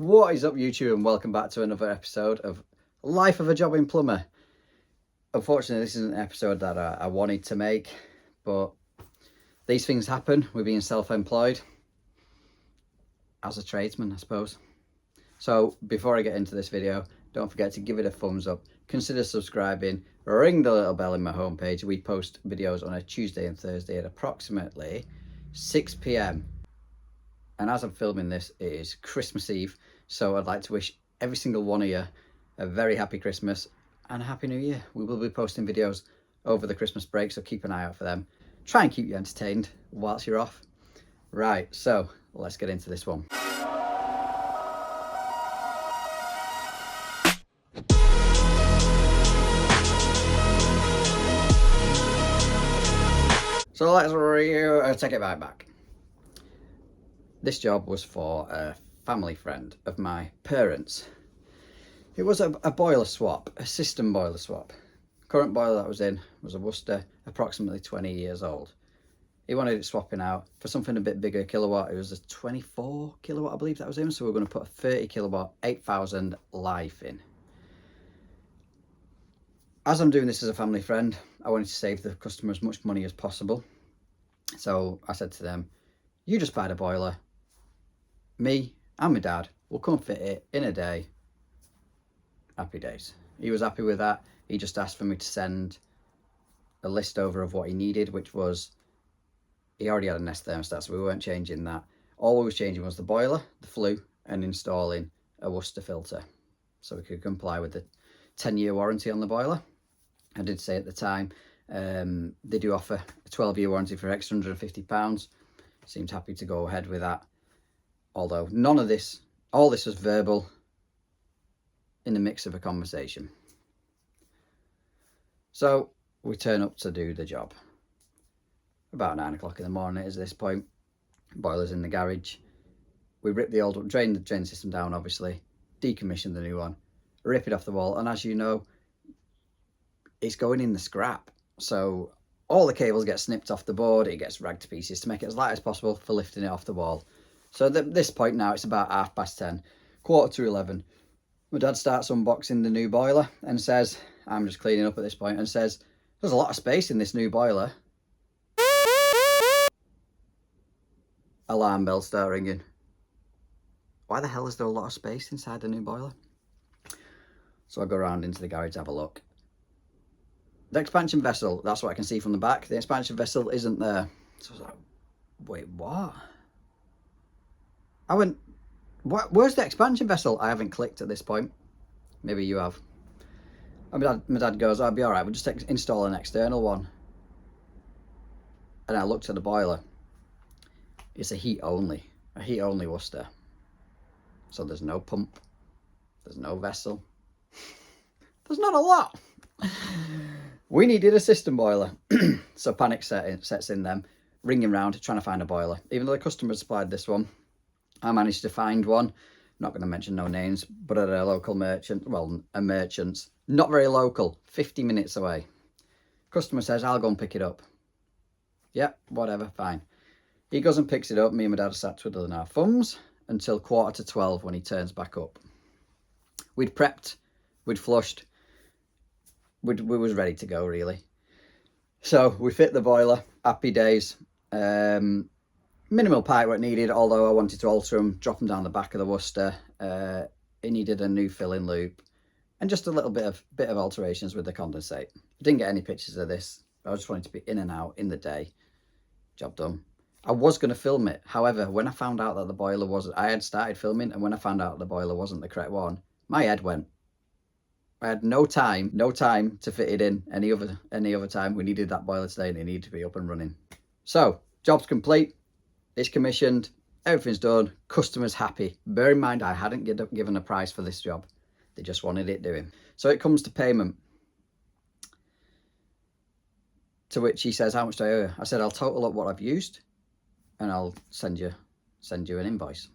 What is up, YouTube, and welcome back to another episode of Life of a Jobbing Plumber. Unfortunately, this isn't an episode that I wanted to make, but these things happen with being self-employed as a tradesman, I suppose. So before I get into this video, don't forget to give it a thumbs up, consider subscribing, ring the little bell in my homepage. We post videos on a Tuesday and Thursday at approximately 6 p.m. And as I'm filming this, it is Christmas Eve, so I'd like to wish every single one of you a very happy Christmas and a happy New Year. We will be posting videos over the Christmas break, so keep an eye out for them. Try and keep you entertained whilst you're off. Right, so let's get into this one. So let's take it right back. This job was for a family friend of my parents. It was a boiler swap, a system boiler swap. Current boiler that was in was a Worcester, approximately 20 years old. He wanted it swapping out for something a bit bigger kilowatt. It was a 24 kilowatt, I believe that was in. So we're going to put a 30 kilowatt, 8,000 life in. As I'm doing this as a family friend, I wanted to save the customer as much money as possible. So I said to them, you just buy the boiler. Me and my dad will come fit it in a day. Happy days. He was happy with that. He just asked for me to send a list over of what he needed, which was, he already had a Nest thermostat, so we weren't changing that. All we was changing was the boiler, the flue, and installing a Worcester filter, so we could comply with the 10-year warranty on the boiler. I did say at the time, they do offer a 12-year warranty for extra £150. Seemed happy to go ahead with that. Although none of this, all this was verbal in the mix of a conversation. So we turn up to do the job. About 9 o'clock in the morning at this point. Boiler's in the garage. We rip the old one, drain the drain system down, obviously, decommission the new one, rip it off the wall, and as you know, it's going in the scrap. So all the cables get snipped off the board, it gets ragged to pieces to make it as light as possible for lifting it off the wall. So at this point now, it's about 10:30, 11:15. My dad starts unboxing the new boiler and says, I'm just cleaning up at this point, and says, there's a lot of space in this new boiler. Alarm bells start ringing. Why the hell is there a lot of space inside the new boiler? So I go around into the garage to have a look. The expansion vessel, that's what I can see from the back. The expansion vessel isn't there. So I was like, wait, what? I went, where's the expansion vessel? I haven't clicked at this point. Maybe you have. And my dad goes, I'll be all right, we'll just install an external one. And I looked at the boiler. It's a heat only Worcester. So there's no pump, there's no vessel. There's not a lot. We needed a system boiler. So panic sets in them, ringing round, trying to find a boiler. Even though the customer supplied this one, I managed to find one. Not going to mention no names, but at a local merchant, well, a merchant's, not very local, 50 minutes away. Customer says, I'll go and pick it up. Yeah, whatever, fine. He goes and picks it up. Me and my dad are sat twiddling our thumbs until 11:45 when he turns back up. We'd prepped, we'd flushed, we was ready to go, really. So we fit the boiler, happy days. Minimal pipe work needed, although I wanted to alter them, drop them down the back of the Worcester. It needed a new filling loop and just a little bit of alterations with the condensate. I didn't get any pictures of this. I just wanted to be in and out in the day. Job done. I was going to film it. However, when I found out that the boiler wasn't, I had started filming, and when I found out the boiler wasn't the correct one, my head went. I had no time to fit it in any other time. We needed that boiler today and it needed to be up and running. So, job's complete. It's commissioned, everything's done, customer's happy. Bear in mind, I hadn't given a price for this job. They just wanted it doing. So it comes to payment. To which he says, how much do I owe you? I said, I'll total up what I've used and I'll send you an invoice.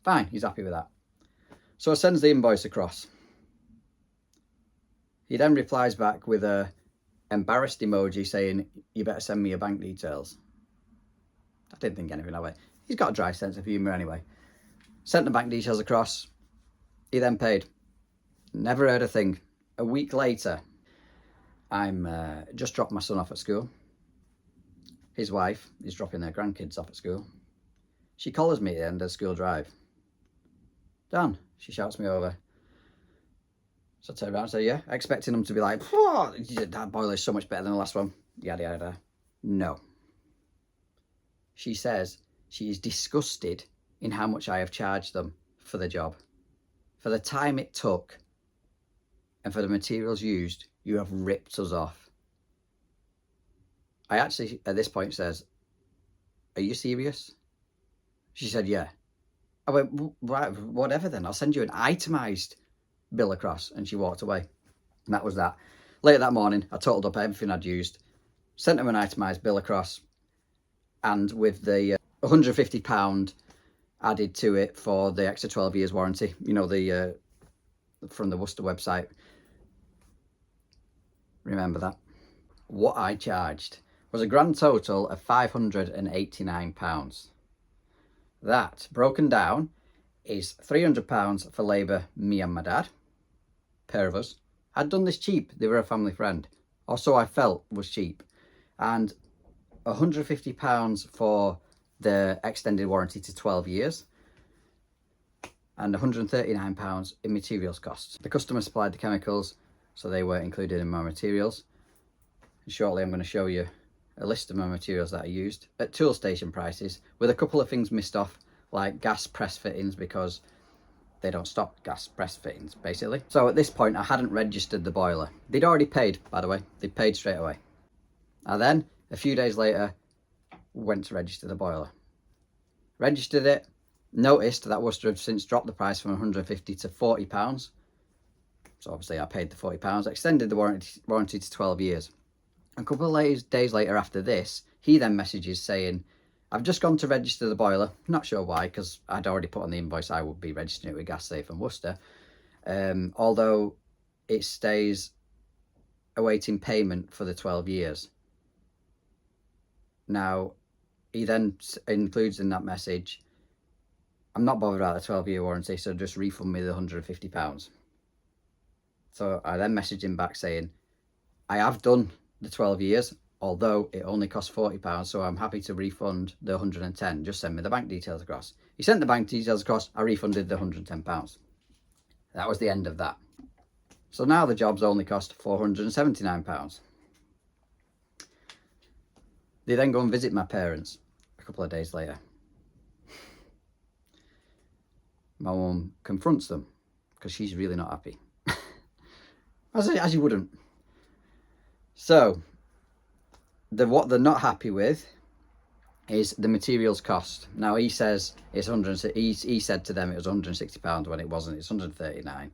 Fine, he's happy with that. So I sends the invoice across. He then replies back with a embarrassed emoji saying, you better send me your bank details. I didn't think anything of it. He's got a dry sense of humour anyway. Sent the bank details across. He then paid. Never heard a thing. A week later, I'm just dropped my son off at school. His wife is dropping their grandkids off at school. She collars me at the end of the school drive. Dan, she shouts me over. So I turn around and say, yeah, expecting them to be like, oh, that boiler is so much better than the last one. Yada, yada. No. She says she is disgusted in how much I have charged them for the job. For the time it took and for the materials used, you have ripped us off. I actually, at this point, says, are you serious? She said, yeah. I went, right, whatever then. I'll send you an itemised bill across. And she walked away. And that was that. Later that morning, I totaled up everything I'd used, sent them an itemised bill across, and with the £150 added to it for the extra 12 years warranty, you know, the from the Worcester website. Remember that. What I charged was a grand total of £589. That, broken down, is £300 for labour, me and my dad, pair of us. I'd done this cheap, they were a family friend, or so I felt was cheap, and £150 for the extended warranty to 12 years, and £139 in materials costs. The customer supplied the chemicals, so they were included in my materials. And shortly I'm going to show you a list of my materials that I used at tool station prices, with a couple of things missed off, like gas press fittings, because they don't stock gas press fittings, basically. So at this point, I hadn't registered the boiler. They'd already paid, by the way. They paid straight away. I then, a few days later, went to register the boiler. Registered it, noticed that Worcester had since dropped the price from £150 to £40. So obviously I paid the £40, extended the warranty to 12 years. A couple of days later after this, he then messages saying, I've just gone to register the boiler. Not sure why, because I'd already put on the invoice I would be registering it with Gas Safe and Worcester. Although it stays awaiting payment for the 12 years. Now, he then includes in that message, I'm not bothered about the 12-year warranty, so just refund me the £150. So I then messaged him back saying, I have done the 12 years, although it only costs £40, so I'm happy to refund the 110. Just send me the bank details across. He sent the bank details across, I refunded the £110. That was the end of that. So now the job's only cost £479. They then go and visit my parents a couple of days later. My mum confronts them because she's really not happy. As you wouldn't. So, what they're not happy with is the materials cost. Now he says it's he said to them it was £160 when it wasn't. It's £139. I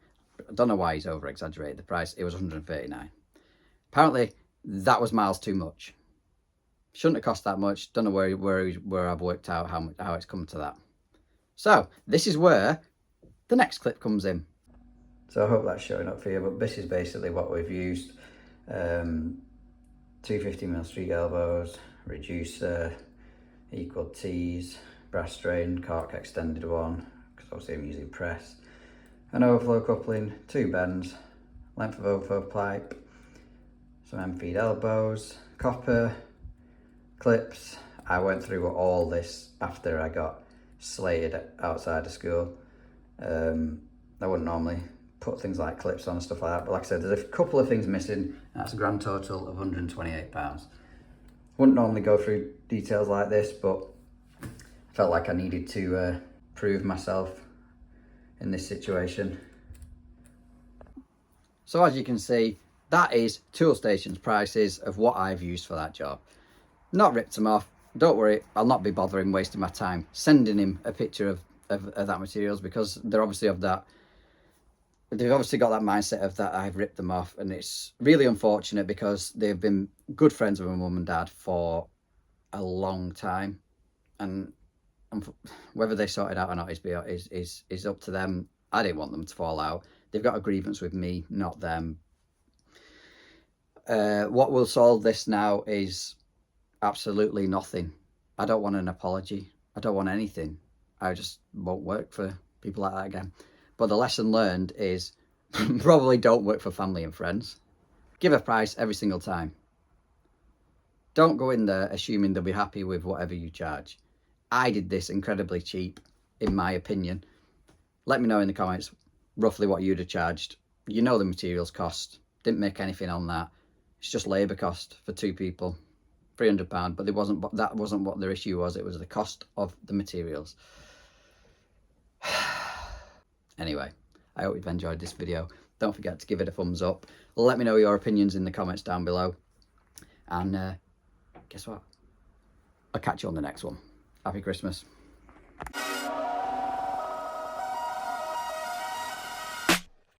don't know why he's over exaggerated the price. It was £139. Apparently that was miles too much. Shouldn't have cost that much. Don't know where I've worked out how it's come to that. So this is where the next clip comes in. So I hope that's showing up for you, but this is basically what we've used. 250mm street elbows, reducer, equal T's, brass strain, cork extended one, because obviously I'm using press, an overflow coupling, 2 bends, length of overflow pipe, some M-feed elbows, copper, clips. I went through all this after I got slated outside of school. I wouldn't normally put things like clips on and stuff like that, but like I said, there's a couple of things missing. That's a grand total of £128. Wouldn't normally go through details like this, but I felt like I needed to prove myself in this situation. So as you can see, that is Tool Station's prices of what I've used for that job. Not ripped them off. Don't worry, I'll not be bothering wasting my time sending him a picture of that materials, because they're obviously of that. They've obviously got that mindset of that I've ripped them off, and it's really unfortunate because they've been good friends with my mum and dad for a long time, and whether they sort it out or not is up to them. I didn't want them to fall out. They've got a grievance with me, not them. What will solve this now is absolutely nothing. I don't want an apology. I don't want anything. I just won't work for people like that again. But the lesson learned is probably don't work for family and friends. Give a price every single time. Don't go in there assuming they'll be happy with whatever you charge. I did this incredibly cheap, in my opinion. Let me know in the comments roughly what you'd have charged. You know the materials cost. Didn't make anything on that. It's just labour cost for 2 people. £300, but that wasn't what their issue was. It was the cost of the materials. Anyway, I hope you've enjoyed this video. Don't forget to give it a thumbs up. Let me know your opinions in the comments down below. And guess what? I'll catch you on the next one. Happy Christmas.